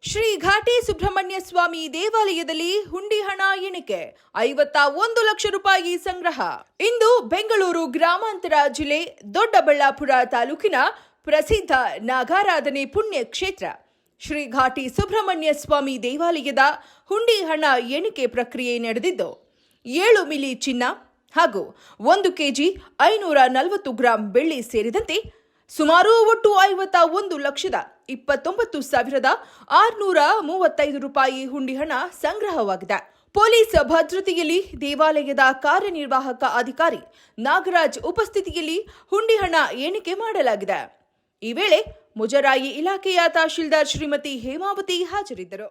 ಶ್ರೀ ಘಾಟಿ ಸುಬ್ರಹ್ಮಣ್ಯ ಸ್ವಾಮಿ ದೇವಾಲಯದಲ್ಲಿ ಹುಂಡಿ ಹಣ ಎಣಿಕೆ 51 ಲಕ್ಷ ರೂಪಾಯಿ ಸಂಗ್ರಹ. ಇಂದು ಬೆಂಗಳೂರು ಗ್ರಾಮಾಂತರ ಜಿಲ್ಲೆ ದೊಡ್ಡಬಳ್ಳಾಪುರ ತಾಲೂಕಿನ ಪ್ರಸಿದ್ಧ ನಾಗಾರಾಧನೆ ಪುಣ್ಯ ಕ್ಷೇತ್ರ ಶ್ರೀ ಘಾಟಿ ಸುಬ್ರಹ್ಮಣ್ಯ ಸ್ವಾಮಿ ದೇವಾಲಯದ ಹುಂಡಿ ಹಣ ಎಣಿಕೆ ಪ್ರಕ್ರಿಯೆ ನಡೆದಿದ್ದು 7 ಮಿಲಿ ಚಿನ್ನ ಹಾಗೂ 1 ಕೆಜಿ 540 ಗ್ರಾಂ ಬೆಳ್ಳಿ ಸೇರಿದಂತೆ ಸುಮಾರು ಒಟ್ಟು 51,29,635 ರೂಪಾಯಿ ಹುಂಡಿ ಹಣ ಸಂಗ್ರಹವಾಗಿದೆ. ಪೊಲೀಸ್ ಭದ್ರತೆಯಲ್ಲಿ ದೇವಾಲಯದ ಕಾರ್ಯನಿರ್ವಾಹಕ ಅಧಿಕಾರಿ ನಾಗರಾಜ್ ಉಪಸ್ಥಿತಿಯಲ್ಲಿ ಹುಂಡಿ ಹಣ ಎಣಿಕೆ ಮಾಡಲಾಗಿದೆ. ಈ ವೇಳೆ ಮುಜರಾಯಿ ಇಲಾಖೆಯ ತಹಶೀಲ್ದಾರ್ ಶ್ರೀಮತಿ ಹೇಮಾವತಿ ಹಾಜರಿದ್ದರು.